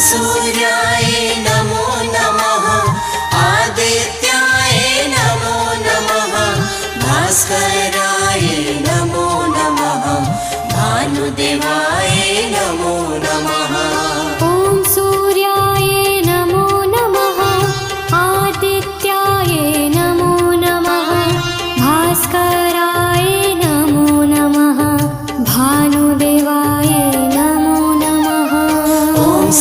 सूर्याय नमो नमः आदित्याय नमो नमः भास्कराय नमो नमः भानुदेवाय नमो नमः। ॐ सूर्याय नमो नमः आदित्याय नमो नमः भास्कराय नमो नमः भानुदेवाय नमो नमः। ॐ